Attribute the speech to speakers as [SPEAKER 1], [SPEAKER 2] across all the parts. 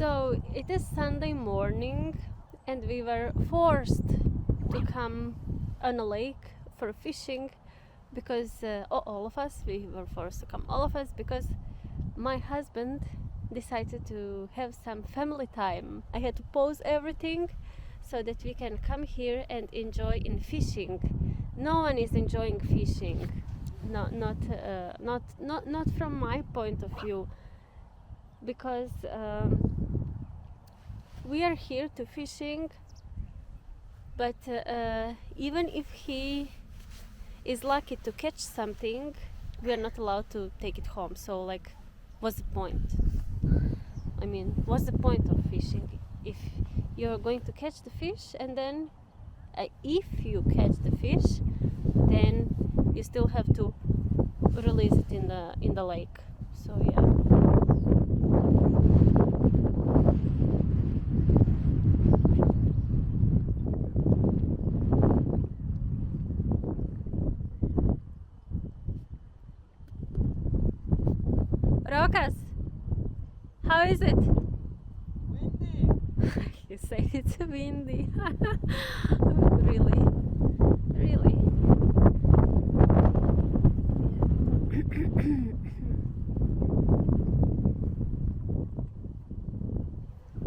[SPEAKER 1] So it is Sunday morning, and we were forced to come on a lake for fishing because all of us, we were forced to come, all of us, because my husband decided to have some family time. I had to pause everything so that we can come here and enjoy in fishing. No one is enjoying fishing, not from my point of view, because we are here to fishing, but even if he is lucky to catch something, we are not allowed to take it home. So like, what's the point? I mean, what's the point of fishing if you're going to catch the fish, and then if you catch the fish, then you still have to release it in the lake. So yeah. Rokas, how is it?
[SPEAKER 2] Windy.
[SPEAKER 1] You say it's windy. Really, really.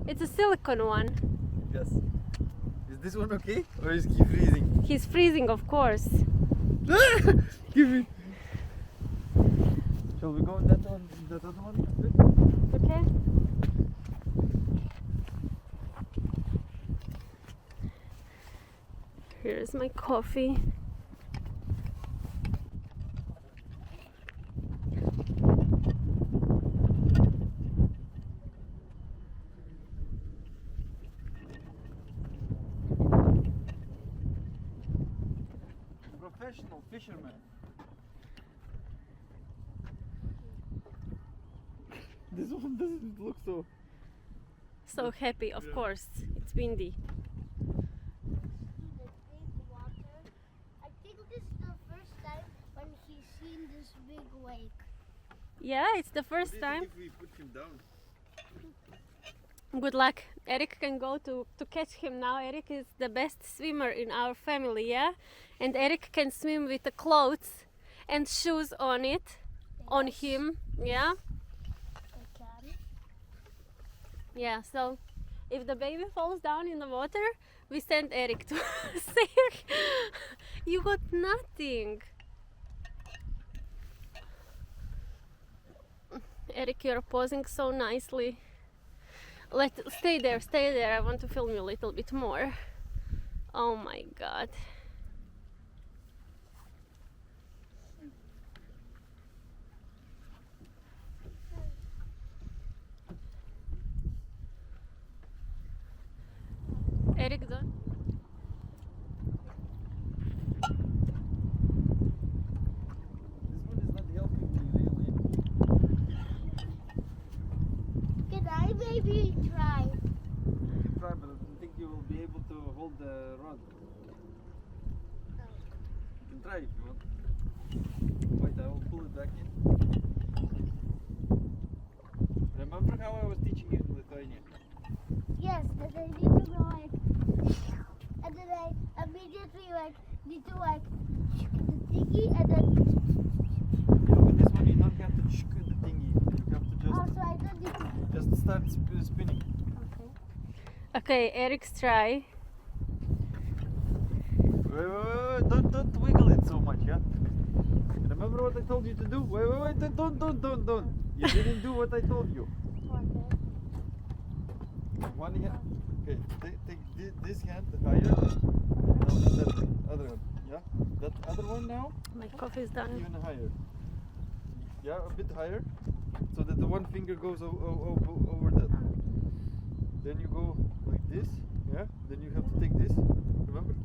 [SPEAKER 1] It's a silicone one.
[SPEAKER 2] Yes. Is this one okay? Or is he freezing?
[SPEAKER 1] He's freezing, of course.
[SPEAKER 2] Give me. Shall we go in that one? That other one?
[SPEAKER 1] Okay. Here's my coffee.
[SPEAKER 2] Professional fisherman. This one doesn't look
[SPEAKER 1] So happy, of course. It's windy.
[SPEAKER 3] The big water. I think this is the first time when he's seen this big lake.
[SPEAKER 1] Yeah, it's the first time.
[SPEAKER 2] If we put him down.
[SPEAKER 1] Good luck. Eric can go to catch him now. Eric is the best swimmer in our family, yeah? And Eric can swim with the clothes and shoes on it, on him, yeah?
[SPEAKER 3] I can.
[SPEAKER 1] Yeah, so if the baby falls down in the water, we send Eric to save. You got nothing. Eric, you're posing so nicely. Stay there, stay there. I want to film you a little bit more. Oh my god. Eric, done?
[SPEAKER 2] This one is not helping me really.
[SPEAKER 3] Can I maybe try?
[SPEAKER 2] You can try, but I don't think you will be able to hold the rod. You can try if you want. Wait, I will pull it back in. Remember how I was teaching you in Lithuania?
[SPEAKER 3] Yes, that I need to go like, and then I immediately like need to like the thingy and then.
[SPEAKER 2] Yeah, with this one you don't have to shoot the thingy. You have to just
[SPEAKER 3] Also, I don't need to.
[SPEAKER 2] just start spinning.
[SPEAKER 3] Okay.
[SPEAKER 1] Okay, Eric's try.
[SPEAKER 2] Wait, don't wiggle it so much, yeah? Remember what I told you to do? Wait, don't. You didn't do what I told you.
[SPEAKER 3] Okay.
[SPEAKER 2] One hand. Okay, take this hand higher. Now that other hand, yeah? That other one now,
[SPEAKER 1] My coffee is done.
[SPEAKER 2] even higher. Yeah, a bit higher. So that the one finger goes over that. Then you go like this, yeah? Then you have to take this, remember?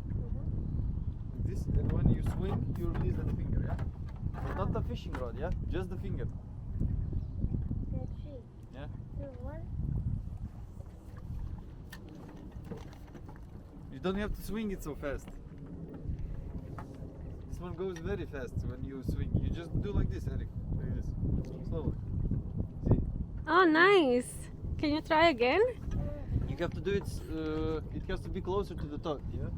[SPEAKER 2] Like this, and when you swing, you release that finger, yeah? But not the fishing rod, yeah? Just the finger,
[SPEAKER 3] That's three.
[SPEAKER 2] yeah?
[SPEAKER 3] Two, one.
[SPEAKER 2] You don't have to swing it so fast. This one goes very fast when you swing. You just do like this, Eric. Like this. Slowly. See?
[SPEAKER 1] Oh, nice. Can you try again?
[SPEAKER 2] You have to do it. It has to be closer to the top. Yeah.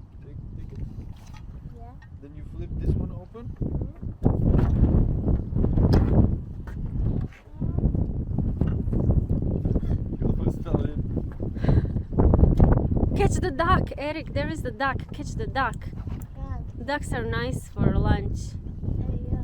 [SPEAKER 2] Take it.
[SPEAKER 3] Yeah.
[SPEAKER 2] Then you flip this one open. You almost fell in.
[SPEAKER 1] Catch the duck, Eric. There is the duck. Catch the duck.
[SPEAKER 3] Yeah.
[SPEAKER 1] Ducks are nice for lunch.
[SPEAKER 3] There you go.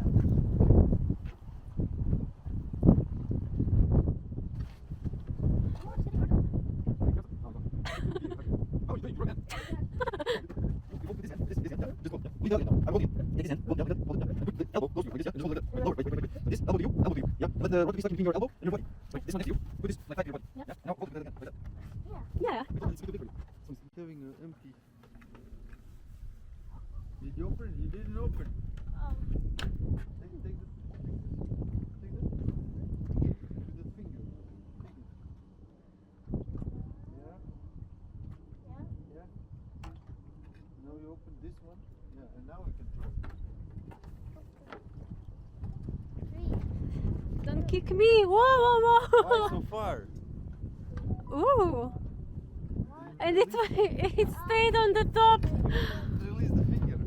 [SPEAKER 1] Yeah.
[SPEAKER 2] Having an empty. Did you open? You didn't open. Take this. Take this. With the finger. Take it. Yeah. Yeah. Now you open this one. Yeah, and now we can throw.
[SPEAKER 1] Don't kick me. Whoa, whoa,
[SPEAKER 2] Why
[SPEAKER 1] whoa.
[SPEAKER 2] so far?
[SPEAKER 1] Ooh. And it stayed on the top.
[SPEAKER 2] Release the finger.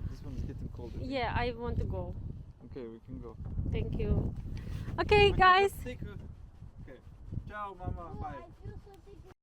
[SPEAKER 2] This one is getting colder.
[SPEAKER 1] Yeah, I want to go.
[SPEAKER 2] Okay, we can go.
[SPEAKER 1] Thank you. Okay, guys.
[SPEAKER 2] Okay. Ciao, mama. Bye.
[SPEAKER 3] I feel something